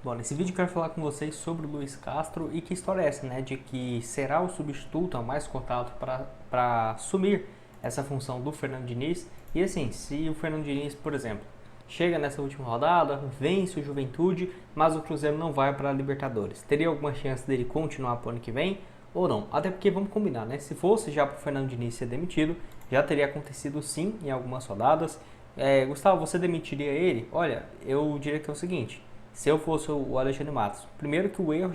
Bom, nesse vídeo eu quero falar com vocês sobre o Luis Castro e que história é essa, né? De que será o substituto mais cotado para assumir essa função do Fernando Diniz. E assim, se o Fernando Diniz, por exemplo, chega nessa última rodada, vence o Juventude, mas o Cruzeiro não vai para a Libertadores, teria alguma chance dele continuar para o ano que vem ou não? Até porque vamos combinar, né? Se fosse já para o Fernando Diniz ser demitido, já teria acontecido sim em algumas rodadas. Gustavo, você demitiria ele? Olha, eu diria que é o seguinte: se eu fosse o Alexandre Matos, primeiro que o erro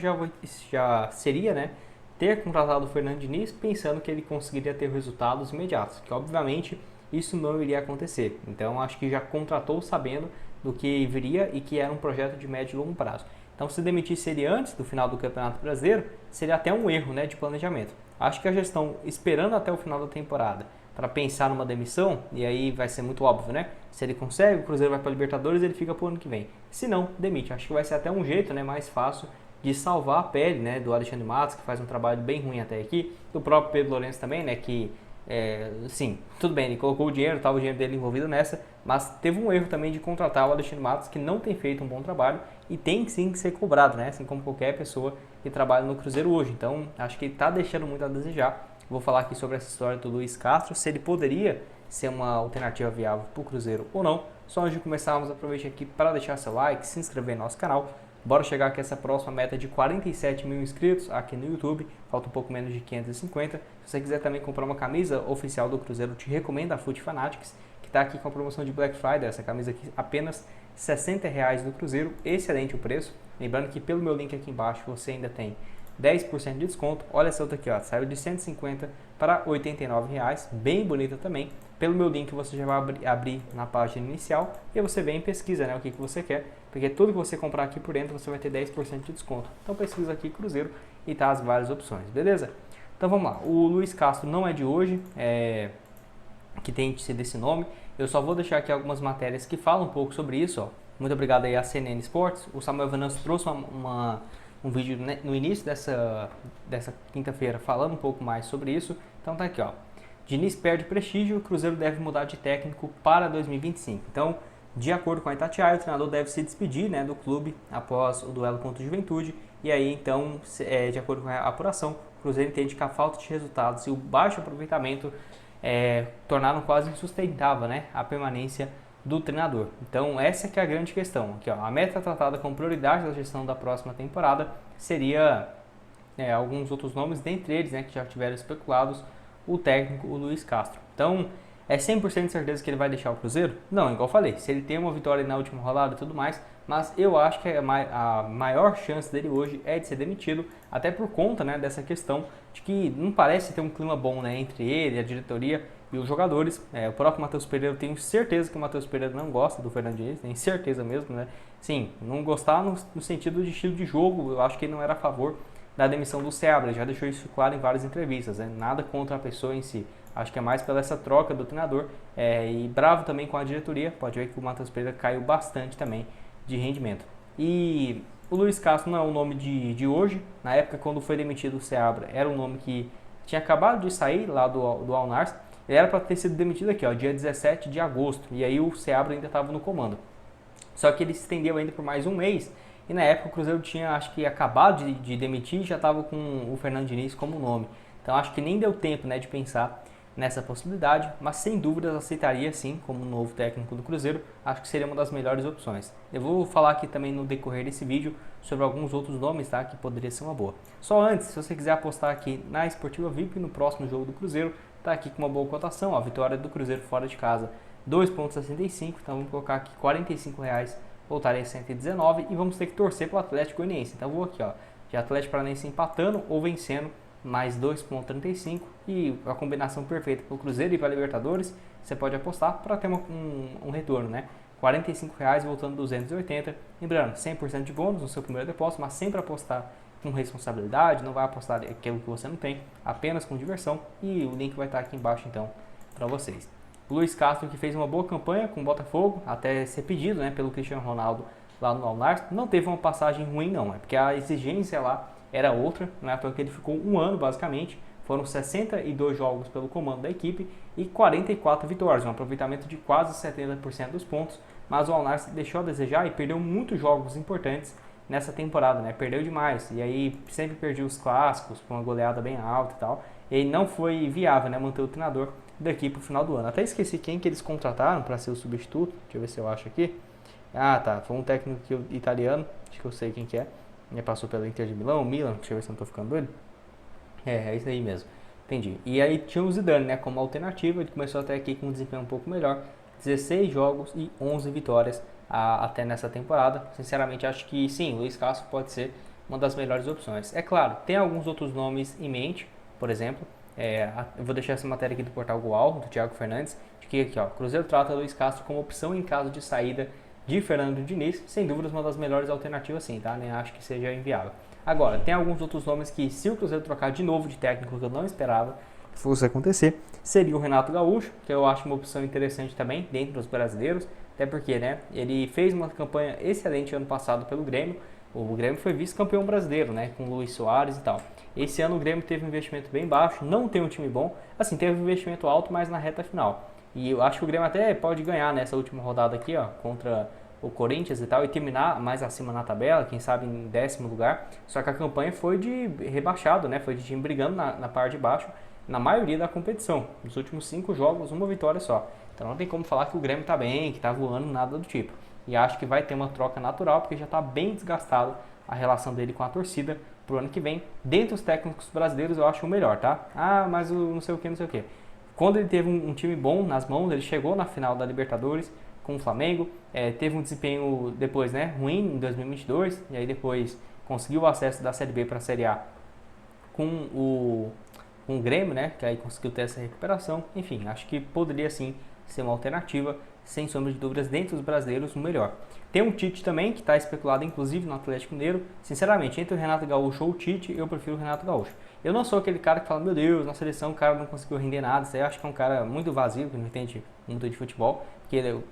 já seria, né, ter contratado o Fernando Diniz pensando que ele conseguiria ter resultados imediatos, que obviamente isso não iria acontecer. Então acho que já contratou sabendo do que viria e que era um projeto de médio e longo prazo. Então se demitisse ele antes do final do Campeonato Brasileiro, seria até um erro, né, de planejamento. Acho que a gestão, esperando até o final da temporada para pensar numa demissão, e aí vai ser muito óbvio, né? Se ele consegue, o Cruzeiro vai para a Libertadores, ele fica para o ano que vem. Se não, demite. Acho que vai ser até um jeito, né, mais fácil de salvar a pele, né, do Alexandre Matos, que faz um trabalho bem ruim até aqui, do próprio Pedro Lourenço também, né, que sim, tudo bem, ele colocou o dinheiro, estava o dinheiro dele envolvido nessa, mas teve um erro também de contratar o Alexandre Matos, que não tem feito um bom trabalho e tem sim que ser cobrado, né, assim como qualquer pessoa que trabalha no Cruzeiro hoje. Então, acho que ele está deixando muito a desejar. Vou falar aqui sobre essa história do Luis Castro, se ele poderia ser uma alternativa viável para o Cruzeiro ou não. Só antes de começarmos, aproveite aqui para deixar seu like, se inscrever no nosso canal. Bora chegar aqui a essa próxima meta de 47 mil inscritos aqui no YouTube. Falta um pouco menos de 550. Se você quiser também comprar uma camisa oficial do Cruzeiro, eu te recomendo a Foot Fanatics, que está aqui com a promoção de Black Friday. Essa camisa aqui apenas R$ 60 do Cruzeiro, excelente o preço. Lembrando que pelo meu link aqui embaixo você ainda tem 10% de desconto. Olha essa outra aqui, ó, saiu de 150 para R$ 89, bem bonita também. Pelo meu link você já vai abrir na página inicial e você vem e pesquisa, né, o que você quer, porque tudo que você comprar aqui por dentro você vai ter 10% de desconto. Então pesquisa aqui Cruzeiro e tá as várias opções, beleza? Então vamos lá, o Luis Castro não é de hoje, que tem sido esse nome. Eu só vou deixar aqui algumas matérias que falam um pouco sobre isso, ó. Muito obrigado aí à CNN Sports. O Samuel Venâncio trouxe um vídeo no início dessa quinta-feira falando um pouco mais sobre isso. Então tá aqui, ó. Diniz perde prestígio, o Cruzeiro deve mudar de técnico para 2025. Então, de acordo com a Itatiaia, o treinador deve se despedir, né, do clube após o duelo contra o Juventude. E aí, então, de acordo com a apuração, o Cruzeiro entende que a falta de resultados e o baixo aproveitamento tornaram quase insustentável, né, a permanência do treinador. Então essa que é a grande questão. Aqui, ó, a meta tratada como prioridade da gestão da próxima temporada seria alguns outros nomes, dentre eles, né, que já tiveram especulados, o técnico, o Luis Castro. Então é 100% de certeza que ele vai deixar o Cruzeiro? Não, igual eu falei, se ele tem uma vitória na última rodada e tudo mais, mas eu acho que a maior chance dele hoje é de ser demitido, até por conta, né, dessa questão de que não parece ter um clima bom, né, entre ele, a diretoria e os jogadores. O próprio Matheus Pereira, eu tenho certeza que o Matheus Pereira não gosta do Fernando Diniz, tenho certeza mesmo, né? Sim, não gostar no sentido de estilo de jogo, eu acho que ele não era a favor da demissão do Seabra, ele já deixou isso claro em várias entrevistas, né? Nada contra a pessoa em si, acho que é mais pela essa troca do treinador, e bravo também com a diretoria. Pode ver que o Matheus Pereira caiu bastante também de rendimento. E o Luis Castro não é um nome de hoje. Na época, quando foi demitido o Seabra, era um nome que tinha acabado de sair lá do Al Nassr. Ele era para ter sido demitido aqui, ó, dia 17 de agosto, e aí o Seabra ainda estava no comando. Só que ele se estendeu ainda por mais um mês, e na época o Cruzeiro tinha, acho que, acabado de demitir e já estava com o Fernando Diniz como nome. Então acho que nem deu tempo, né, de pensar nessa possibilidade, mas sem dúvidas aceitaria sim como novo técnico do Cruzeiro. Acho que seria uma das melhores opções. Eu vou falar aqui também no decorrer desse vídeo sobre alguns outros nomes, tá, que poderia ser uma boa. Só antes, se você quiser apostar aqui na Esportiva VIP no próximo jogo do Cruzeiro, tá aqui com uma boa cotação, a vitória do Cruzeiro fora de casa 2,65, então vamos colocar aqui R$45, voltaria a 119 e vamos ter que torcer para o Atlético Goianiense. Então vou aqui, ó, de Atlético Paranaense empatando ou vencendo, mais 2,35 e a combinação perfeita para o Cruzeiro e para a Libertadores, você pode apostar para ter um retorno, né? R$45 voltando 280, lembrando, 100% de bônus no seu primeiro depósito, mas sempre apostar com responsabilidade, não vai apostar aquilo que você não tem, apenas com diversão, e o link vai estar aqui embaixo então para vocês. O Luis Castro, que fez uma boa campanha com o Botafogo, até ser pedido, né, pelo Cristiano Ronaldo lá no Al Nassr, não teve uma passagem ruim não, porque a exigência lá era outra, né, porque ele ficou um ano basicamente, foram 62 jogos pelo comando da equipe e 44 vitórias, um aproveitamento de quase 70% dos pontos, mas o Al Nassr deixou a desejar e perdeu muitos jogos importantes nessa temporada, né? Perdeu demais, e aí sempre perdia os clássicos, com uma goleada bem alta e tal, e aí não foi viável, né, manter o treinador daqui pro final do ano. Até esqueci quem que eles contrataram para ser o substituto, deixa eu ver se eu acho aqui. Ah, tá, foi um técnico italiano, acho que eu sei quem que é, passou pelo Inter de Milão, Milan, deixa eu ver se eu não tô ficando doido. É isso aí mesmo. Entendi. E aí tinha o Zidane, né, como alternativa, ele começou até aqui com um desempenho um pouco melhor. 16 jogos e 11 vitórias até nessa temporada. Sinceramente, acho que sim, Luiz Castro pode ser uma das melhores opções. É claro, tem alguns outros nomes em mente, por exemplo, eu vou deixar essa matéria aqui do Portal Goal, do Thiago Fernandes, de que aqui, ó, Cruzeiro trata Luiz Castro como opção em caso de saída de Fernando Diniz, sem dúvidas uma das melhores alternativas sim, tá? Nem acho que seja inviável. Agora, tem alguns outros nomes que, se o Cruzeiro trocar de novo de técnico, que eu não esperava que fosse acontecer, seria o Renato Gaúcho, que eu acho uma opção interessante também, dentro dos brasileiros, até porque, né, ele fez uma campanha excelente ano passado pelo Grêmio, o Grêmio foi vice-campeão brasileiro, né, com o Luis Soares e tal. Esse ano o Grêmio teve um investimento bem baixo, não tem um time bom, assim, teve um investimento alto, mas na reta final. E eu acho que o Grêmio até pode ganhar nessa última rodada aqui, ó, contra o Corinthians e tal, e terminar mais acima na tabela, quem sabe em 10º lugar. Só que a campanha foi de rebaixado, né? Foi de time brigando na parte de baixo, na maioria da competição. Nos últimos 5 jogos, uma vitória só. Então não tem como falar que o Grêmio tá bem, que tá voando, nada do tipo. E acho que vai ter uma troca natural, porque já tá bem desgastado a relação dele com a torcida pro ano que vem. Dentre os técnicos brasileiros, eu acho o melhor, tá? Ah, mas o não sei o que, não sei o que. Quando ele teve um time bom nas mãos, ele chegou na final da Libertadores com o Flamengo, teve um desempenho depois, né, ruim em 2022, e aí depois conseguiu o acesso da Série B para a Série A com o Grêmio, né, que aí conseguiu ter essa recuperação. Enfim, acho que poderia sim ser uma alternativa, sem sombra de dúvidas, dentre os brasileiros, o melhor. Tem o Tite também, que está especulado inclusive no Atlético Mineiro. Sinceramente, entre o Renato Gaúcho ou o Tite, eu prefiro o Renato Gaúcho. Eu não sou aquele cara que fala, meu Deus, na seleção o cara não conseguiu render nada. Isso aí eu acho que é um cara muito vazio, que não entende muito de futebol. Que ele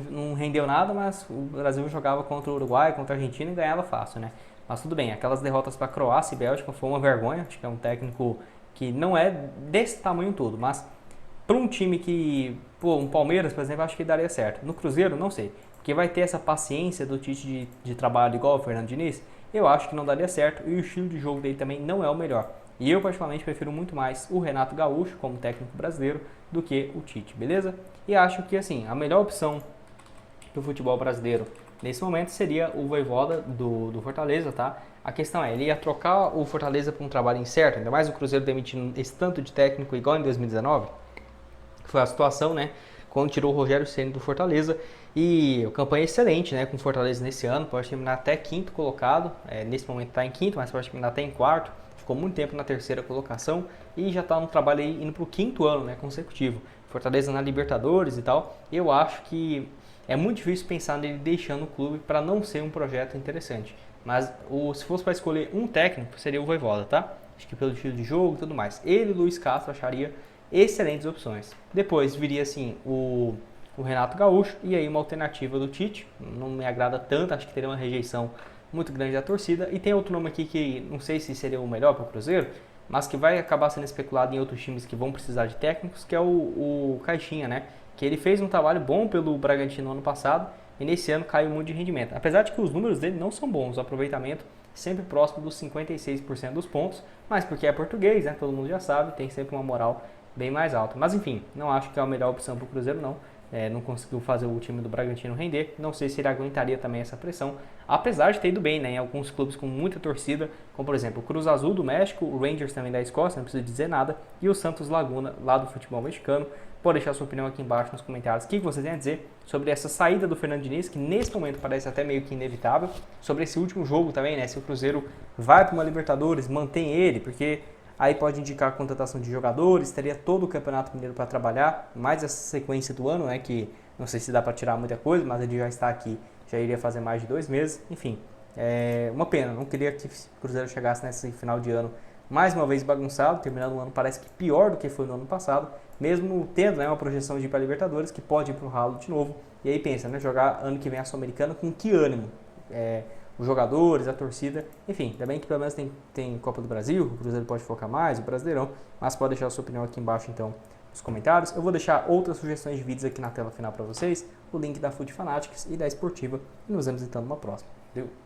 não rendeu nada, mas o Brasil jogava contra o Uruguai, contra a Argentina e ganhava fácil, né? Mas tudo bem, aquelas derrotas para Croácia e Bélgica foi uma vergonha. Acho que é um técnico que não é desse tamanho todo, mas para um time que, pô, um Palmeiras, por exemplo, acho que daria certo. No Cruzeiro, não sei, porque vai ter essa paciência do Tite de trabalho igual o Fernando Diniz, eu acho que não daria certo e o estilo de jogo dele também não é o melhor. E eu, particularmente, prefiro muito mais o Renato Gaúcho como técnico brasileiro do que o Tite, beleza? E acho que, assim, a melhor opção do futebol brasileiro nesse momento seria o Vojvoda do Fortaleza, tá? A questão é, ele ia trocar o Fortaleza para um trabalho incerto, ainda mais o Cruzeiro demitindo esse tanto de técnico igual em 2019, que foi a situação, né? Quando tirou o Rogério Ceni do Fortaleza. E a campanha é excelente, né? Com o Fortaleza nesse ano, pode terminar até quinto colocado. Nesse momento está em quinto, mas pode terminar até em quarto. Ficou muito tempo na terceira colocação e já está no trabalho aí indo para o quinto ano, né, consecutivo. Fortaleza na Libertadores e tal. Eu acho que é muito difícil pensar nele deixando o clube para não ser um projeto interessante. Mas se fosse para escolher um técnico, seria o Vojvoda, tá? Acho que pelo estilo de jogo e tudo mais. Ele e o Luiz Castro acharia excelentes opções. Depois viria assim o Renato Gaúcho e aí uma alternativa do Tite. Não me agrada tanto, acho que teria uma rejeição muito grande da torcida. E tem outro nome aqui que não sei se seria o melhor para o Cruzeiro, mas que vai acabar sendo especulado em outros times que vão precisar de técnicos, que é o Caixinha, né? Que ele fez um trabalho bom pelo Bragantino no ano passado e nesse ano caiu muito de rendimento. Apesar de que os números dele não são bons, o aproveitamento sempre próximo dos 56% dos pontos, mas porque é português, né? Todo mundo já sabe, tem sempre uma moral bem mais alta. Mas enfim, não acho que é a melhor opção para o Cruzeiro, não. Não conseguiu fazer o time do Bragantino render. Não sei se ele aguentaria também essa pressão, apesar de ter ido bem, né, em alguns clubes com muita torcida, como por exemplo o Cruz Azul do México, o Rangers também da Escócia, não preciso dizer nada, e o Santos Laguna, lá do futebol mexicano. Pode deixar sua opinião aqui embaixo nos comentários. O que vocês têm a dizer sobre essa saída do Fernando Diniz, que nesse momento parece até meio que inevitável, sobre esse último jogo também, né, se o Cruzeiro vai para uma Libertadores, mantém ele, porque aí pode indicar a contratação de jogadores, teria todo o Campeonato Mineiro para trabalhar, mais essa sequência do ano, né, que não sei se dá para tirar muita coisa, mas ele já está aqui, já iria fazer mais de 2 meses, enfim, uma pena, não queria que o Cruzeiro chegasse nesse final de ano mais uma vez bagunçado, terminando o ano parece que pior do que foi no ano passado, mesmo tendo, né, uma projeção de ir para a Libertadores, que pode ir para o ralo de novo, e aí pensa, né, jogar ano que vem a Sul-Americana com que ânimo? Os jogadores, a torcida, enfim, ainda bem que pelo menos tem Copa do Brasil, o Cruzeiro pode focar mais, o Brasileirão, mas pode deixar a sua opinião aqui embaixo então nos comentários. Eu vou deixar outras sugestões de vídeos aqui na tela final para vocês, o link da Food Fanatics e da Esportiva, e nos vemos então numa próxima. Valeu!